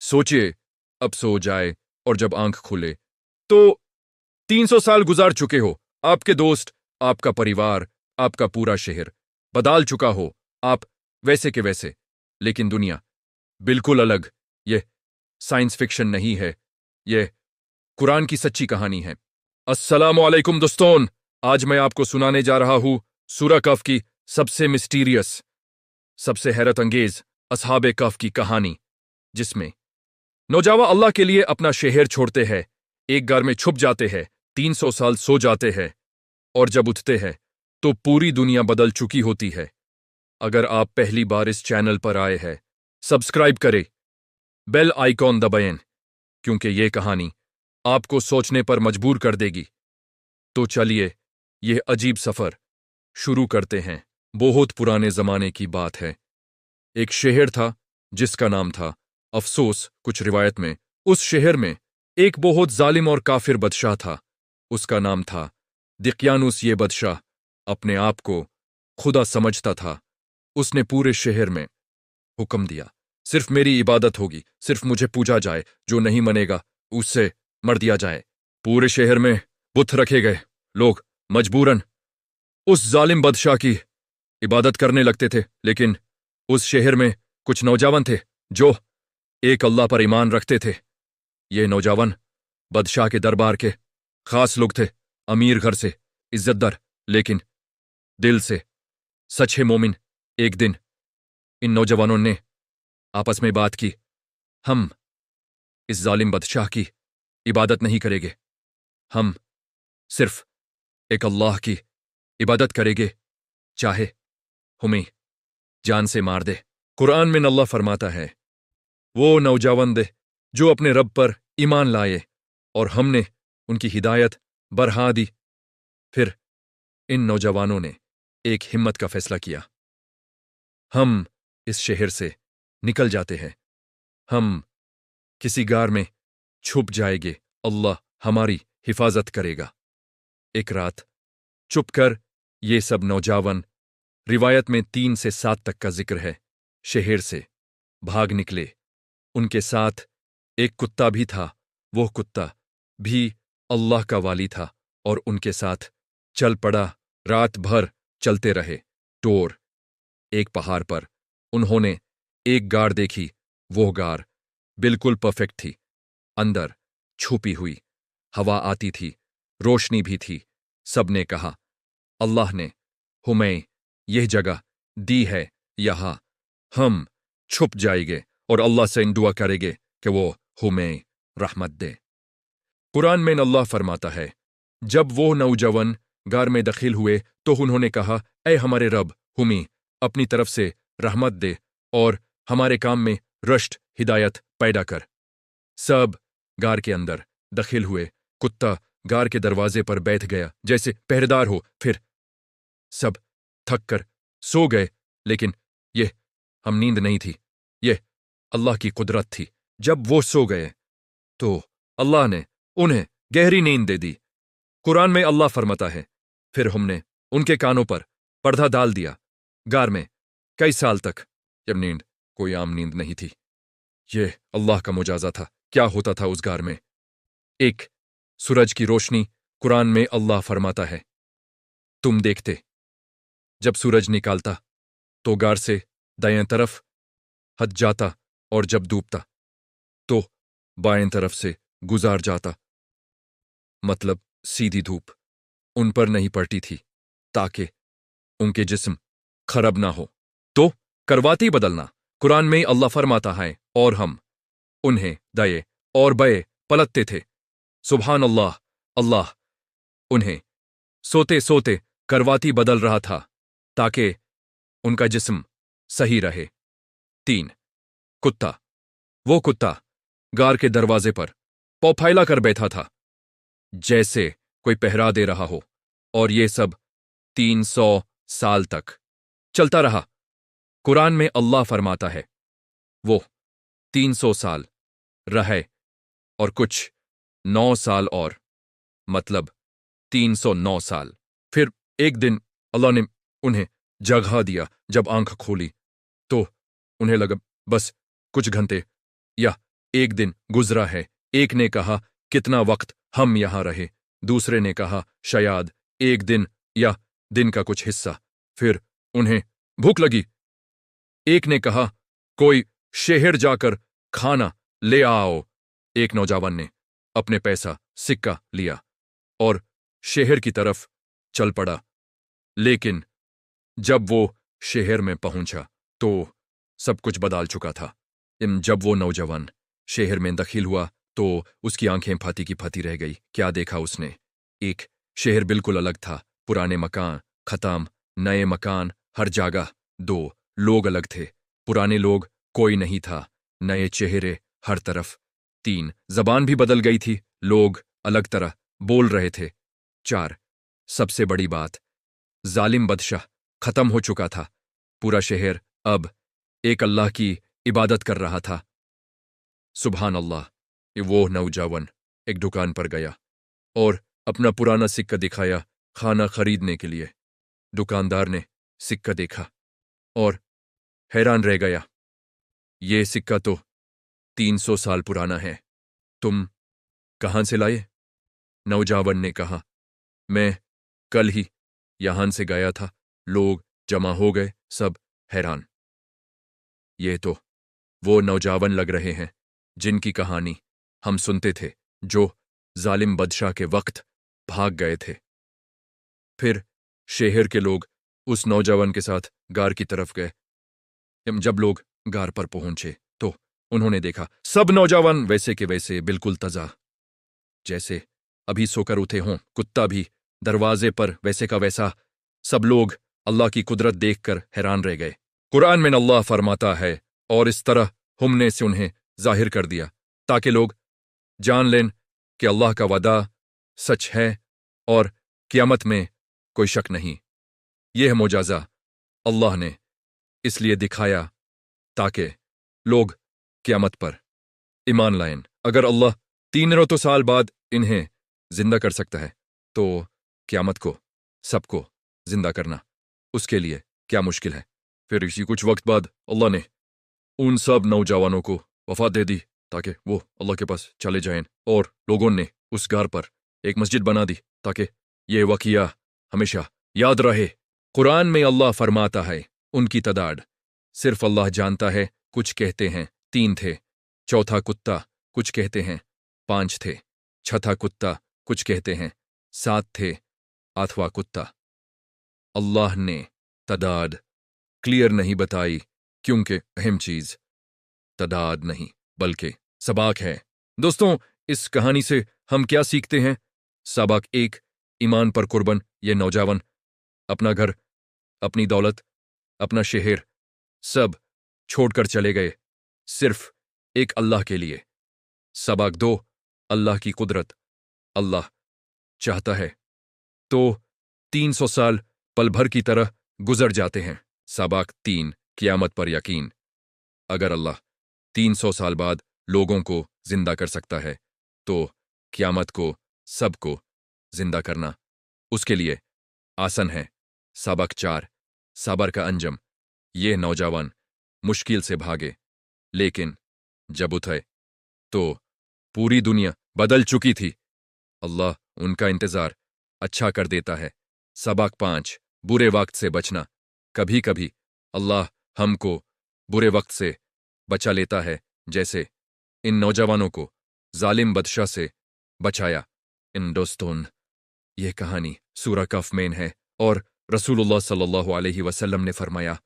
सोचिए, अब सो जाए और जब आंख खुले तो 300 साल गुजार चुके हो। आपके दोस्त, आपका परिवार, आपका पूरा शहर बदल चुका हो, आप वैसे के वैसे। लेकिन दुनिया बिल्कुल अलग। यह साइंस फिक्शन नहीं है, यह कुरान की सच्ची कहानी है। अस्सलामु अलैकुम दोस्तों, आज मैं आपको सुनाने जा रहा हूं सूरह कहफ की सबसे मिस्टीरियस, सबसे हैरत अंगेज असहाबे कहफ की कहानी, जिसमें नौजवान अल्लाह के लिए अपना शहर छोड़ते हैं, एक घर में छुप जाते हैं, 300 साल सो जाते हैं और जब उठते हैं तो पूरी दुनिया बदल चुकी होती है। अगर आप पहली बार इस चैनल पर आए हैं, सब्सक्राइब करें, बेल आइकॉन दबाएं, क्योंकि ये कहानी आपको सोचने पर मजबूर कर देगी। तो चलिए यह अजीब सफर शुरू करते हैं। बहुत पुराने जमाने की बात है। एक शहर था जिसका नाम था अफसोस। कुछ रिवायत में उस शहर में एक बहुत जालिम और काफिर बादशाह था। उसका नाम था दिक्यानुस। ये बादशाह अपने आप को खुदा समझता था। उसने पूरे शहर में हुक्म दिया, सिर्फ मेरी इबादत होगी, सिर्फ मुझे पूजा जाए, जो नहीं मनेगा उससे मर दिया जाए। पूरे शहर में बुत रखे गए, लोग मजबूरन उस जालिम बादशाह की इबादत करने लगते थे। लेकिन उस शहर में कुछ नौजवान थे जो एक अल्लाह पर ईमान रखते थे। ये नौजवान बादशाह के दरबार के खास लोग थे, अमीर घर से, इज्जतदार, लेकिन दिल से सच्चे मोमिन। एक दिन इन नौजवानों ने आपस में बात की, हम इस जालिम बादशाह की इबादत नहीं करेंगे, हम सिर्फ एक अल्लाह की इबादत करेंगे, चाहे हमें जान से मार दे। कुरान में अल्लाह फरमाता है, वो नौजवान दे जो अपने रब पर ईमान लाए और हमने उनकी हिदायत बढ़ा दी। फिर इन नौजवानों ने एक हिम्मत का फैसला किया, हम इस शहर से निकल जाते हैं, हम किसी गार में छुप जाएंगे, अल्लाह हमारी हिफाजत करेगा। एक रात चुपकर ये सब नौजवान, रिवायत में 3 से 7 तक का जिक्र है, शहर से भाग निकले। उनके साथ एक कुत्ता भी था। वो कुत्ता भी अल्लाह का वाली था और उनके साथ चल पड़ा। रात भर चलते रहे। टोर एक पहाड़ पर उन्होंने एक गार देखी। वो गार बिल्कुल परफेक्ट थी, अंदर छुपी हुई हवा आती थी, रोशनी भी थी। सबने कहा, अल्लाह ने हमें यह जगह दी है, यहां हम छुप जाएंगे और अल्लाह से दुआ करेंगे कि वो हमें रहमत दे। कुरान में अल्लाह फरमाता है, जब वो नौजवान गार में दाखिल हुए तो उन्होंने कहा, ऐ हमारे रब, हमें अपनी तरफ से रहमत दे और हमारे काम में रश्द हिदायत पैदा कर। सब गार के अंदर दाखिल हुए। कुत्ता गार के दरवाजे पर बैठ गया जैसे पहरेदार हो। फिर सब थक कर सो गए, लेकिन यह हम नींद नहीं थी, यह अल्लाह की कुदरत थी। जब वो सो गए तो अल्लाह ने उन्हें गहरी नींद दे दी। कुरान में अल्लाह फरमाता है, फिर हमने उनके कानों पर पर्दा डाल दिया। गार में कई साल तक जब नींद कोई आम नींद नहीं थी, यह अल्लाह का मुजाजा था। क्या होता था उस गार में? एक सूरज की रोशनी। कुरान में अल्लाह फरमाता है, तुम देखते जब सूरज निकालता तो गार से दाएं तरफ हट जाता और जब डूबता तो बाएं तरफ से गुजार जाता। मतलब सीधी धूप उन पर नहीं पड़ती थी ताकि उनके जिस्म खराब ना हो। तो करवाती बदलना। कुरान में अल्लाह फरमाता है, और हम उन्हें दाएं और बाएं पलटते थे। सुभान अल्लाह, अल्लाह उन्हें सोते सोते करवाती बदल रहा था ताकि उनका जिस्म सही रहे। 3 कुत्ता। वो कुत्ता गार के दरवाजे पर पौ फैला कर बैठा था जैसे कोई पहरा दे रहा हो, और ये सब 300 साल तक चलता रहा। कुरान में अल्लाह फरमाता है, वो 300 साल रहे और कुछ 9 साल और, मतलब 309 साल। फिर एक दिन अल्लाह ने उन्हें जगा दिया। जब आंख खोली तो उन्हें लगा बस कुछ घंटे या एक दिन गुजरा है। एक ने कहा, कितना वक्त हम यहाँ रहे। दूसरे ने कहा, शायद एक दिन या दिन का कुछ हिस्सा। फिर उन्हें भूख लगी। एक ने कहा, कोई शहर जाकर खाना ले आओ। एक नौजवान ने अपने पैसा सिक्का लिया और शहर की तरफ चल पड़ा। लेकिन जब वो शहर में पहुंचा तो सब कुछ बदल चुका था। जब वो नौजवान शहर में दाखिल हुआ तो उसकी आंखें फाती की फाती रह गई। क्या देखा उसने? एक शहर बिल्कुल अलग था। पुराने मकान खत्म, नए मकान हर जगह। दो लोग अलग थे। पुराने लोग कोई नहीं था, नए चेहरे हर तरफ। तीन जबान भी बदल गई थी, लोग अलग तरह बोल रहे थे। चार सबसे बड़ी बात, जालिम बादशाह खत्म हो चुका था। पूरा शहर अब एक अल्लाह की इबादत कर रहा था। सुभान अल्लाह। वो नौजवान एक दुकान पर गया और अपना पुराना सिक्का दिखाया खाना खरीदने के लिए। दुकानदार ने सिक्का देखा और हैरान रह गया। ये सिक्का तो 300 साल पुराना है। तुम कहां से लाए? नौजवान ने कहा, मैं कल ही यहां से गया था। लोग जमा हो गए, सब हैरान। ये तो वो नौजवान लग रहे हैं जिनकी कहानी हम सुनते थे, जो जालिम बादशाह के वक्त भाग गए थे। फिर शहर के लोग उस नौजवान के साथ गार की तरफ गए। जब लोग गार पर पहुंचे तो उन्होंने देखा सब नौजवान वैसे के वैसे, बिल्कुल ताजा, जैसे अभी सोकर उठे हों। कुत्ता भी दरवाजे पर वैसे का वैसा। सब लोग अल्लाह की कुदरत देखकर हैरान रह गए। कुरान में अल्लाह फरमाता है, और इस तरह हमने से उन्हें जाहिर कर दिया ताकि लोग जान लें कि अल्लाह का वादा सच है और क़यामत में कोई शक नहीं। यह मोजाजा अल्लाह ने इसलिए दिखाया ताकि लोग क़यामत पर ईमान लाएं। अगर अल्लाह 300 साल बाद इन्हें जिंदा कर सकता है तो क़यामत को सबको जिंदा करना उसके लिए क्या मुश्किल है। फिर इसी कुछ वक्त बाद अल्लाह ने उन सब नौजवानों को वफात दे दी ताकि वो अल्लाह के पास चले जाएं, और लोगों ने उस घर पर एक मस्जिद बना दी ताकि ये वाक़िया हमेशा याद रहे। कुरान में अल्लाह फरमाता है, उनकी तादाद सिर्फ अल्लाह जानता है। कुछ कहते हैं 3 थे, चौथा कुत्ता, कुछ कहते हैं 5 थे, छठा कुत्ता, कुछ कहते हैं 7 थे, 8वां कुत्ता। अल्लाह ने तादाद क्लियर नहीं बताई क्योंकि अहम चीज तादाद नहीं बल्कि सबक है। दोस्तों, इस कहानी से हम क्या सीखते हैं? सबक 1, ईमान पर कुर्बान ये नौजवान अपना घर, अपनी दौलत, अपना शहर सब छोड़कर चले गए सिर्फ एक अल्लाह के लिए। सबक 2, अल्लाह की कुदरत। अल्लाह चाहता है तो 300 साल पल भर की तरह गुजर जाते हैं। सबक 3, क़यामत पर यकीन। अगर अल्लाह 300 साल बाद लोगों को जिंदा कर सकता है तो क़यामत को सबको जिंदा करना उसके लिए आसान है। सबक 4, सबर का अंजाम। ये नौजवान मुश्किल से भागे, लेकिन जब उठे तो पूरी दुनिया बदल चुकी थी। अल्लाह उनका इंतजार अच्छा कर देता है। सबक 5, बुरे वक्त से बचना। कभी कभी अल्लाह हमको बुरे वक्त से बचा लेता है, जैसे इन नौजवानों को जालिम बादशाह से बचाया। इन दोस्तों, यह कहानी सूरह कहफ में है और रसूलुल्लाह सल्लल्लाहु अलैहि वसल्लम ने फरमाया,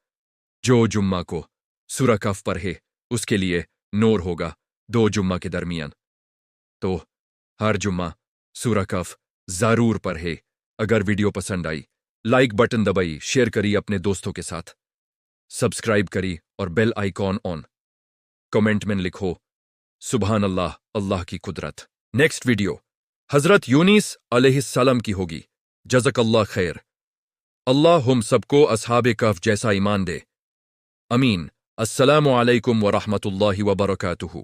जो जुम्मा को सूरह कहफ पढ़े उसके लिए नूर होगा 2 जुम्मा के दरमियान। तो हर जुम्मा सूरह कहफ जरूर पढ़े। अगर वीडियो पसंद आई, लाइक बटन दबाई, शेयर करी अपने दोस्तों के साथ, सब्सक्राइब करी और बेल आइकॉन ऑन। कमेंट में लिखो सुभान अल्लाह, अल्लाह की कुदरत। नेक्स्ट वीडियो हजरत यूनिस अलैहिस्सलाम की होगी। जज़ाकल्लाह खैर। अल्लाह हम सबको अस्हाबे कहफ जैसा ईमान दे। अमीन। अस्सलामु अलैकुम व रहमतुल्लाहि व बरकातुहू।